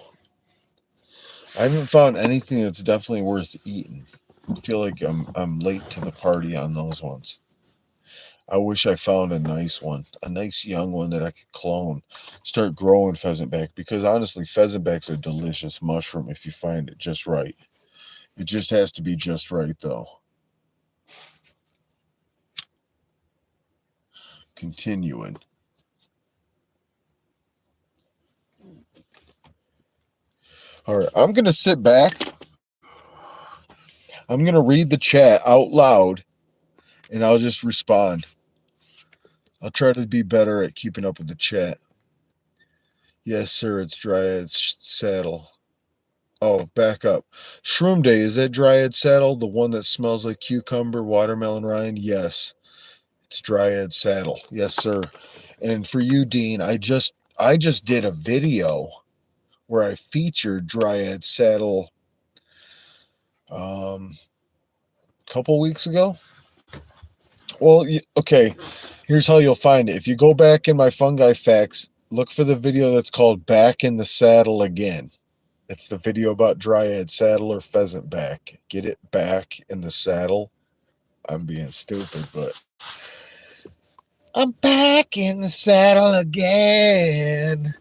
I haven't found anything that's definitely worth eating. I feel like I'm late to the party on those ones. I wish I found a nice one, a nice young one that I could clone, start growing pheasant back because honestly, pheasant back's a delicious mushroom if you find it just right. It just has to be just right though. Continuing. All right, I'm going to sit back. I'm going to read the chat out loud and I'll just respond. I'll try to be better at keeping up with the chat. Yes, sir, it's Dryad Saddle. Oh, back up. Shroom Day, is that Dryad Saddle, the one that smells like cucumber, watermelon rind? Yes, it's Dryad Saddle. Yes, sir. And for you, Dean, I just did a video where I featured Dryad Saddle a couple weeks ago. Well, okay, here's how you'll find it. If you go back in my fungi facts, look for the video that's called Back in the Saddle Again. It's the video about Dryad Saddle or pheasant back. Get it back in the saddle. I'm being stupid, but I'm back in the saddle again.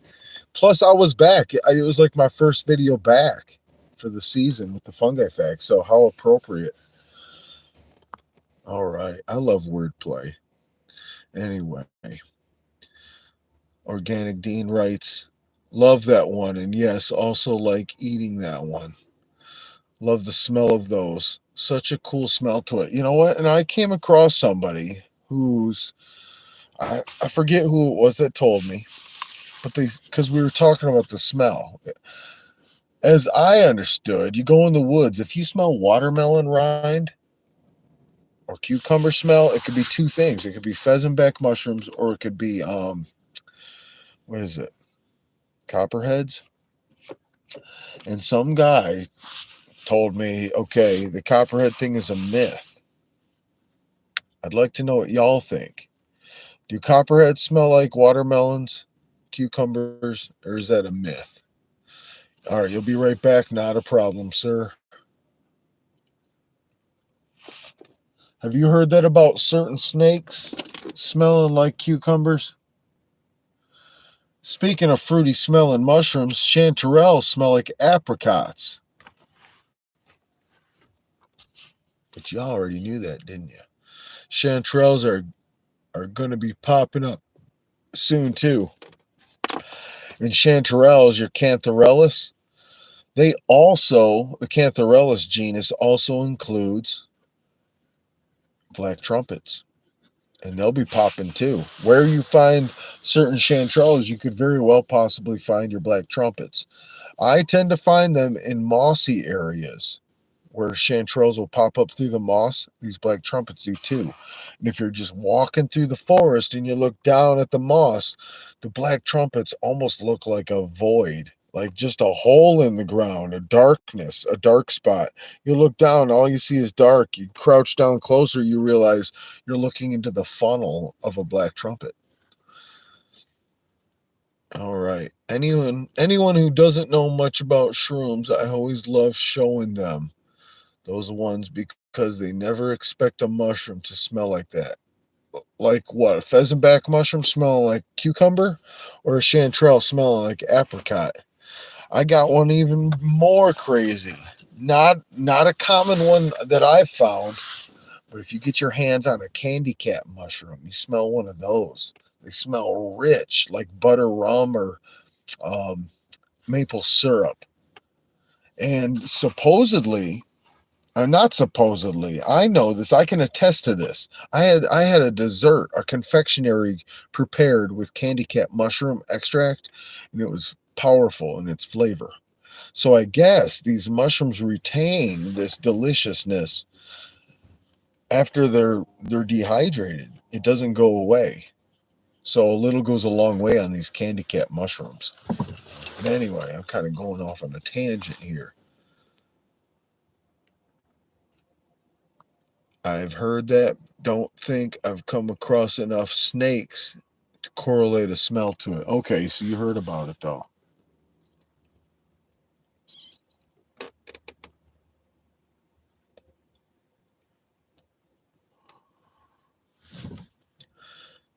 Plus, I was back. It was like my first video back for the season with the fungi facts. So how appropriate. All right. I love wordplay. Anyway, Organic Dean writes, love that one. And yes, also like eating that one. Love the smell of those. Such a cool smell to it. You know what? And I came across somebody who's, I forget who it was that told me, but because we were talking about the smell. As I understood, you go in the woods, if you smell watermelon rind or cucumber smell, it could be two things. It could be pheasantback mushrooms or it could be, what is it? Copperheads? And some guy told me, okay, the copperhead thing is a myth. I'd like to know what y'all think. Do copperheads smell like watermelons, cucumbers, or is that a myth? All right, you'll be right back. Not a problem, sir. Have you heard that about certain snakes smelling like cucumbers? Speaking of fruity smelling mushrooms, chanterelles smell like apricots. But you already knew that, didn't you? Chanterelles are going to be popping up soon too. And chanterelles, your cantharellus, They also, the Cantharellus genus also includes black trumpets, and they'll be popping too. Where you find certain chanterelles, you could very well possibly find your black trumpets. I tend to find them in mossy areas where chanterelles will pop up through the moss. These black trumpets do too. And if you're just walking through the forest and you look down at the moss, the black trumpets almost look like a void, like just a hole in the ground, a darkness, a dark spot. You look down, all you see is dark. You crouch down closer, you realize you're looking into the funnel of a black trumpet. All right. Anyone who doesn't know much about shrooms, I always love showing them those ones because they never expect a mushroom to smell like that. Like what? A pheasantback mushroom smelling like cucumber, or a chanterelle smelling like apricot? I got one even more crazy. Not a common one that I've found, but if you get your hands on a candy cap mushroom, you smell one of those. They smell rich, like butter rum or um, maple syrup. And supposedly, or not supposedly, I know this, I can attest to this. I had a dessert, a confectionery prepared with candy cap mushroom extract, and it was powerful in its flavor. So I guess these mushrooms retain this deliciousness after they're dehydrated. It doesn't go away. So a little goes a long way on these candy cap mushrooms. But anyway, I'm kind of going off on a tangent here. I've heard that. Don't think I've come across enough snakes to correlate a smell to it. Okay, so you heard about it though.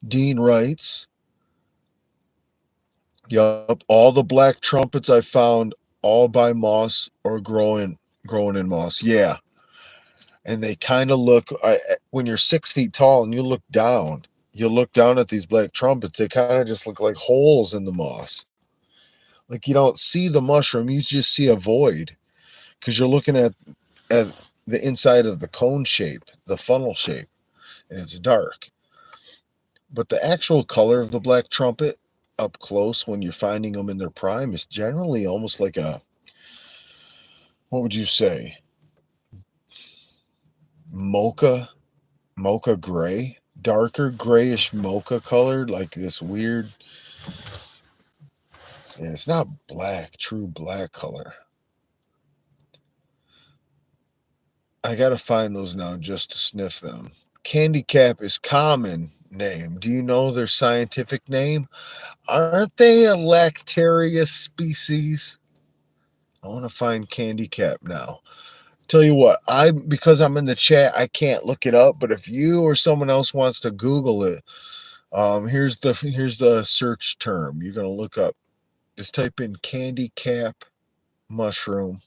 Dean writes, yup, all the black trumpets I found all by moss or growing in moss. Yeah. And they kind of look, when you're 6 feet tall and you look down at these black trumpets, they kind of just look like holes in the moss. Like you don't see the mushroom, you just see a void because you're looking at the inside of the cone shape, the funnel shape, and it's dark. But the actual color of the black trumpet up close when you're finding them in their prime is generally almost like a, what would you say, mocha gray, darker grayish mocha colored, like this weird, yeah, it's not black, true black color. I gotta find those now just to sniff them. Candy cap is common name. Do you know their scientific name? Aren't they a Lactaria species? I want to find candy cap now. Tell you what, because I'm in the chat, I can't look it up. But if you or someone else wants to Google it, here's the search term. You're gonna look up. Just type in candy cap mushroom,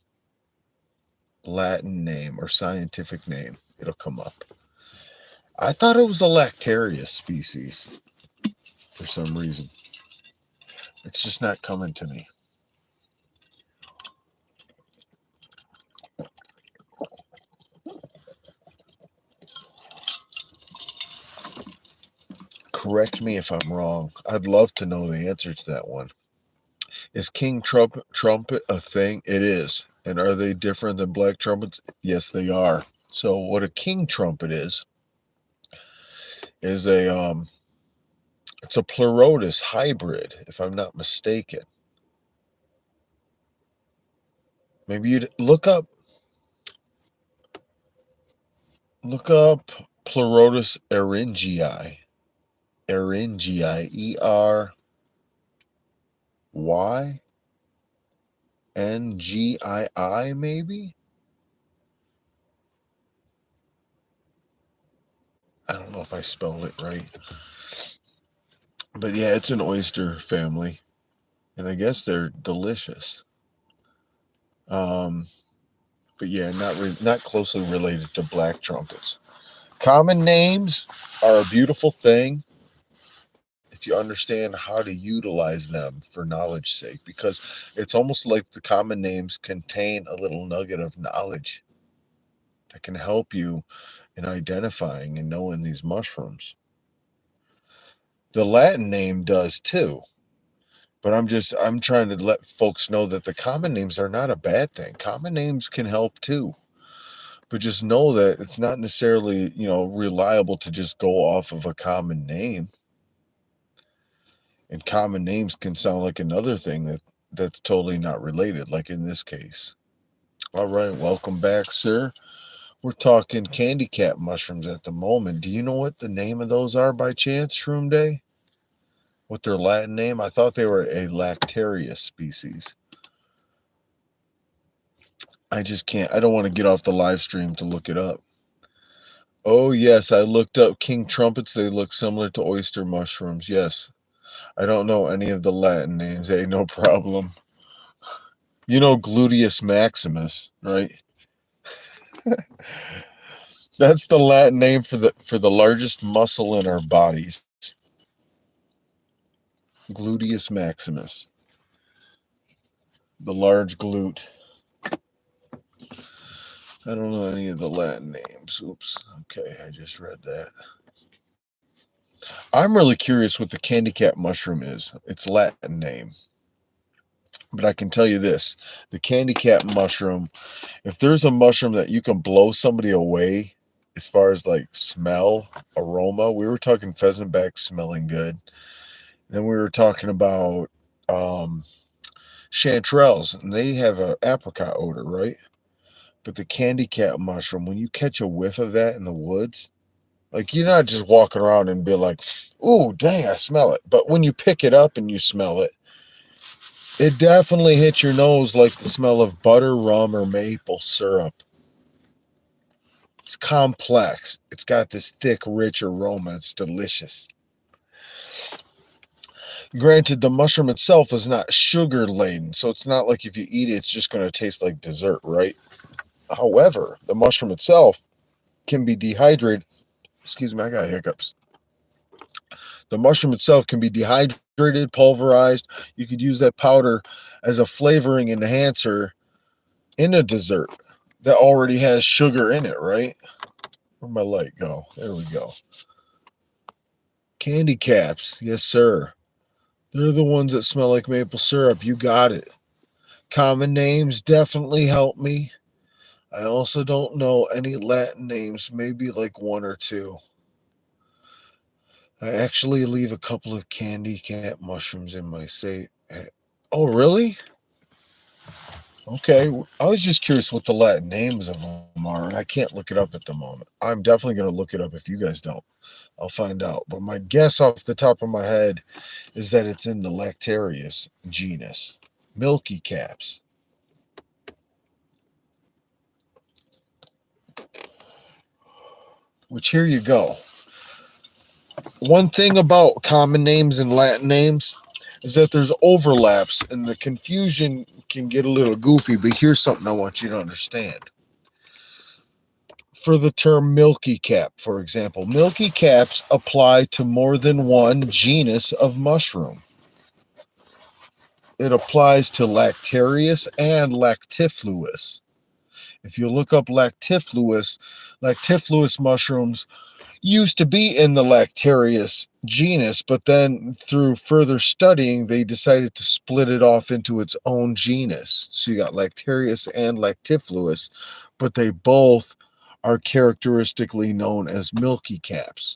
Latin name or scientific name. It'll come up. I thought it was a Lactaria species for some reason. It's just not coming to me. Correct me if I'm wrong. I'd love to know the answer to that one. Is king trumpet a thing? It is. And are they different than black trumpets? Yes, they are. So what a king trumpet is a it's a pleurotus hybrid, if I'm not mistaken. Maybe you'd look up pleurotus eryngii. Eryngii, ERYNGII, maybe? I don't know if I spelled it right. But yeah, it's an oyster family. And I guess they're delicious. But yeah, not closely related to black trumpets. Common names are a beautiful thing. If you understand how to utilize them for knowledge's sake, because it's almost like the common names contain a little nugget of knowledge that can help you in identifying and knowing these mushrooms. The Latin name does too, but I'm trying to let folks know that the common names are not a bad thing. Common names can help too. But just know that it's not necessarily, reliable to just go off of a common name. And common names can sound like another thing that's totally not related, like in this case. All right, welcome back, sir. We're talking candy cap mushrooms at the moment. Do you know what the name of those are by chance, Shroom Day? What their Latin name? I thought they were a Lactarius species. I just can't. I don't want to get off the live stream to look it up. Oh, yes, I looked up king trumpets. They look similar to oyster mushrooms. Yes. I don't know any of the Latin names. Hey, no problem. You know Gluteus maximus, right? That's the Latin name for the largest muscle in our bodies. Gluteus maximus. The large glute. I don't know any of the Latin names. Oops. Okay, I just read that. I'm really curious what the candy cap mushroom is. Its Latin name. But I can tell you this. The candy cap mushroom, if there's a mushroom that you can blow somebody away as far as like smell, aroma, we were talking pheasant back smelling good. Then we were talking about chanterelles, and they have an apricot odor, right? But the candy cap mushroom, when you catch a whiff of that in the woods, like you're not just walking around and be like, ooh, dang, I smell it. But when you pick it up and you smell it, it definitely hits your nose like the smell of butter, rum, or maple syrup. It's complex. It's got this thick, rich aroma. It's delicious. Granted, the mushroom itself is not sugar laden, so it's not like if you eat it, it's just going to taste like dessert, right? However, the mushroom itself can be dehydrated. Excuse me, I got hiccups. The mushroom itself can be dehydrated, pulverized. You could use that powder as a flavoring enhancer in a dessert that already has sugar in it, right? Where'd my light go? There we go. Candy caps. Yes, sir. They're the ones that smell like maple syrup. You got it. Common names definitely help me. I also don't know any Latin names, maybe like one or two. I actually leave a couple of candy cap mushrooms in my safe. Oh, really? Okay. I was just curious what the Latin names of them are, and I can't look it up at the moment. I'm definitely going to look it up if you guys don't. I'll find out. But my guess off the top of my head is that it's in the Lactarius genus. Milky caps. Which, here you go. One thing about common names and Latin names is that there's overlaps and the confusion can get a little goofy, but here's something I want you to understand. For the term milky cap, for example, milky caps apply to more than one genus of mushroom. It applies to Lactarius and Lactifluous. If you look up Lactifluous mushrooms used to be in the Lactarius genus, but then through further studying, they decided to split it off into its own genus. So you got Lactarius and Lactifluous, but they both are characteristically known as milky caps.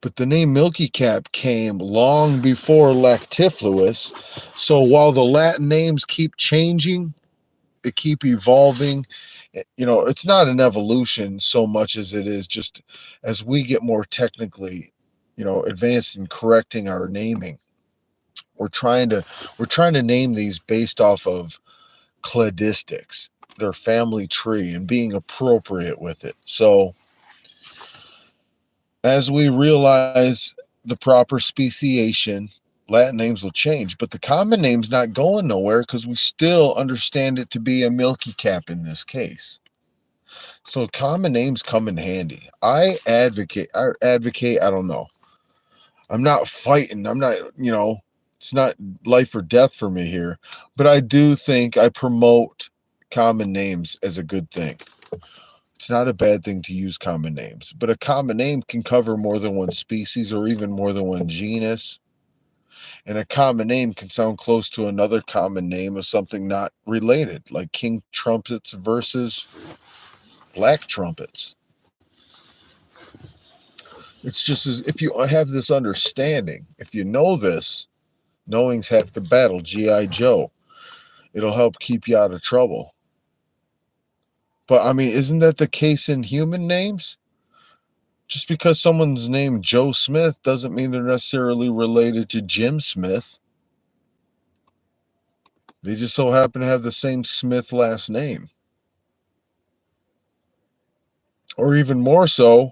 But the name milky cap came long before Lactifluous. So while the Latin names keep changing, they keep evolving. It's not an evolution so much as it is just as we get more technically, advanced in correcting our naming. We're trying to name these based off of cladistics, their family tree, and being appropriate with it. So as we realize the proper speciation, Latin names will change, but the common name's not going nowhere because we still understand it to be a milky cap in this case. So common names come in handy. I don't know. I'm not fighting. I'm not, it's not life or death for me here. But I do think I promote common names as a good thing. It's not a bad thing to use common names, but a common name can cover more than one species or even more than one genus. And a common name can sound close to another common name of something not related, like king trumpets versus black trumpets. It's just as if you have this understanding, if you know this, knowing's half the battle, G.I. Joe. It'll help keep you out of trouble. But I mean, isn't that the case in human names? Just because someone's named Joe Smith doesn't mean they're necessarily related to Jim Smith. They just so happen to have the same Smith last name. Or even more so,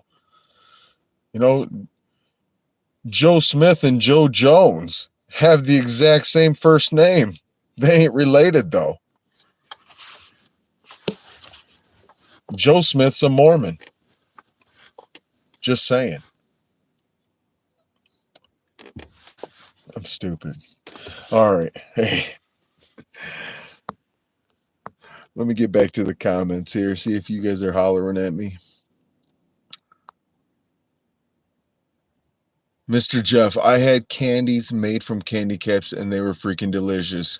Joe Smith and Joe Jones have the exact same first name. They ain't related, though. Joe Smith's a Mormon. Just saying. I'm stupid. All right. Hey. Let me get back to the comments here, see if you guys are hollering at me. Mr. Jeff, I had candies made from candy caps and they were freaking delicious.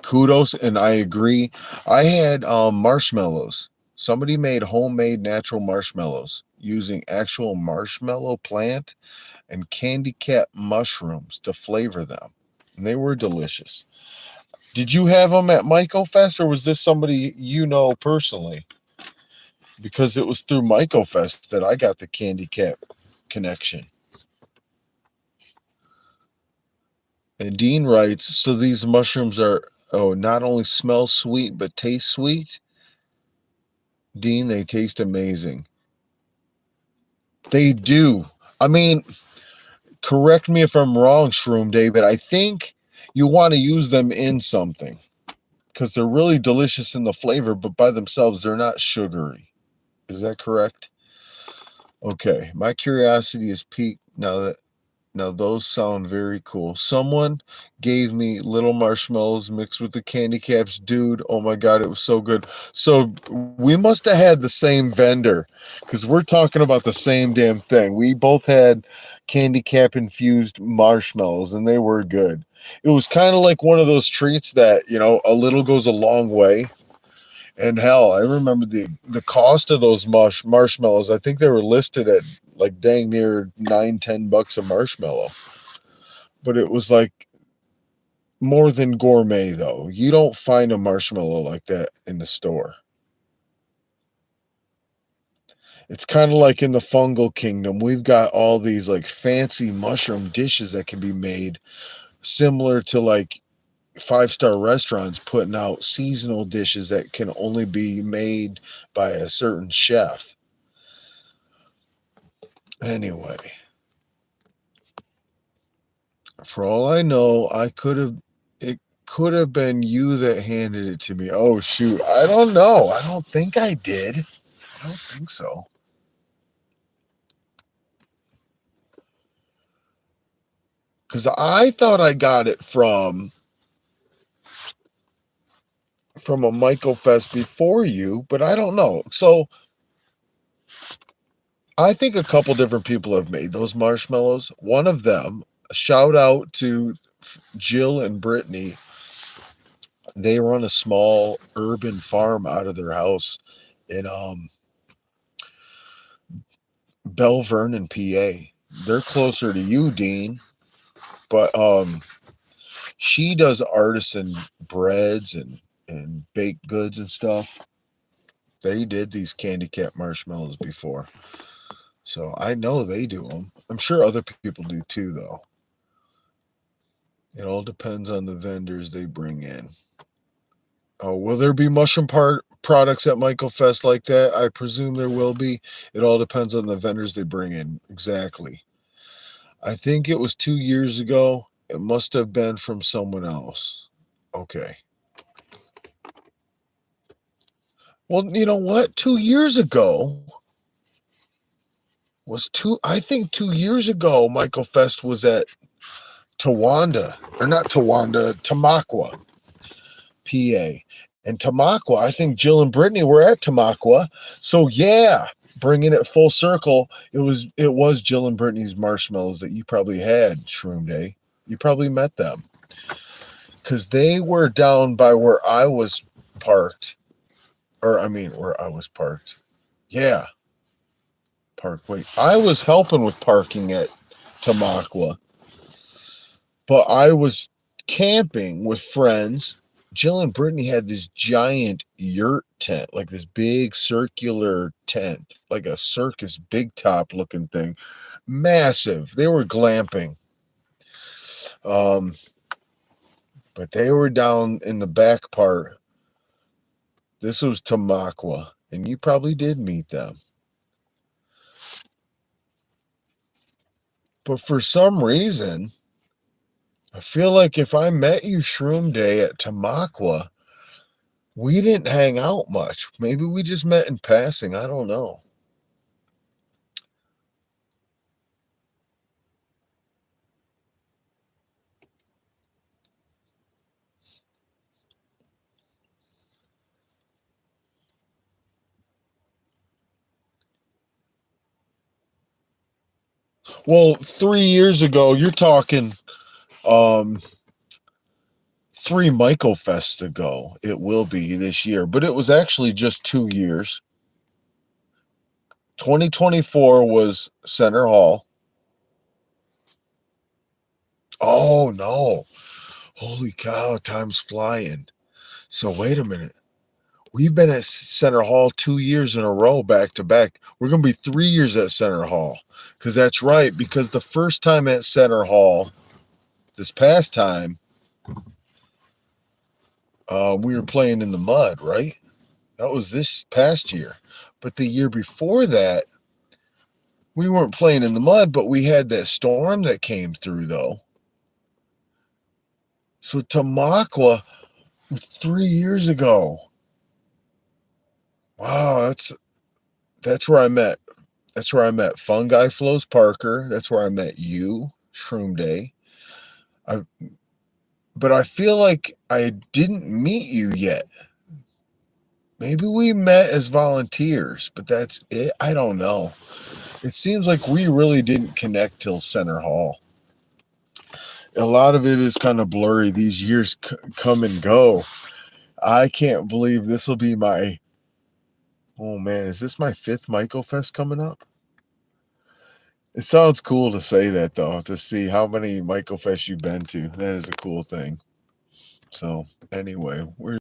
Kudos, and I agree. I had marshmallows. Somebody made homemade natural marshmallows using actual marshmallow plant and candy cap mushrooms to flavor them. And they were delicious. Did you have them at Myco Fest, or was this somebody you know personally? Because it was through Myco Fest that I got the candy cap connection. And Dean writes, so these mushrooms not only smell sweet, but taste sweet? Dean, they taste amazing. They do. I mean, correct me if I'm wrong, Shroom Day, but I think you want to use them in something because they're really delicious in the flavor, but by themselves, they're not sugary. Is that correct? Okay. My curiosity is piqued now those sound very cool. Someone gave me little marshmallows mixed with the candy caps. Dude, oh my God, it was so good. So we must have had the same vendor because we're talking about the same damn thing. We both had candy cap infused marshmallows and they were good. It was kind of like one of those treats that, a little goes a long way. And hell, I remember the cost of those marshmallows. I think they were listed at like dang near $9-10 a marshmallow. But it was like more than gourmet though. You don't find a marshmallow like that in the store. It's kind of like in the fungal kingdom. We've got all these like fancy mushroom dishes that can be made similar to like 5-star restaurants putting out seasonal dishes that can only be made by a certain chef. Anyway, for all I know, it could have been you that handed it to me. Oh shoot, I don't know. I don't think I did. I don't think so. Because I thought I got it from a Myco Fest before you, but I don't know. So I think a couple different people have made those marshmallows. One of them, shout out to Jill and Brittany. They run a small urban farm out of their house in Belle Vernon, PA. They're closer to you, Dean, but she does artisan breads and baked goods and stuff. They did these candy cap marshmallows before. So I know they do them. I'm sure other people do too, though. It all depends on the vendors they bring in. Oh, will there be mushroom products at Myco Fest like that? I presume there will be. It all depends on the vendors they bring in. Exactly. I think it was 2 years ago. It must have been from someone else. Okay. Well, you know what? 2 years ago, I think 2 years ago, Michael Fest was at Tawanda, or not Tawanda, Tamaqua, PA. And Tamaqua, I think Jill and Brittany were at Tamaqua. So yeah, bringing it full circle, it was Jill and Brittany's marshmallows that you probably had, Shroom Day. You probably met them. Because they were down by where I was parked. Or, I mean, where I was parked. Yeah. Wait, I was helping with parking at Tamaqua. But I was camping with friends. Jill and Brittany had this giant yurt tent, like this big circular tent, like a circus big top looking thing. Massive. They were glamping. But they were down in the back part. This was Tamaqua, and you probably did meet them. But for some reason, I feel like if I met you Shroom Day at Tamaqua, we didn't hang out much. Maybe we just met in passing. I don't know. Well, 3 years ago, you're talking 3 Michael Fests ago. It will be this year, but it was actually just 2 years. 2024 was Center Hall. Oh no. Holy cow, time's flying. So wait a minute. We've been at Center Hall 2 years in a row, back to back. We're going to be 3 years at Center Hall. Because that's right. Because the first time at Center Hall, this past time, we were playing in the mud, right? That was this past year. But the year before that, we weren't playing in the mud, but we had that storm that came through, though. So Tamaqua was 3 years ago. Wow, that's where I met. That's where I met Fungi Flows Parker. That's where I met you, Shroom Day. But I feel like I didn't meet you yet. Maybe we met as volunteers, but that's it. I don't know. It seems like we really didn't connect till Center Hall. A lot of it is kind of blurry. These years come and go. I can't believe this will be my... Oh man, is this my 5th Michael Fest coming up? It sounds cool to say that, though, to see how many Michael Fests you've been to. That is a cool thing. So anyway, we're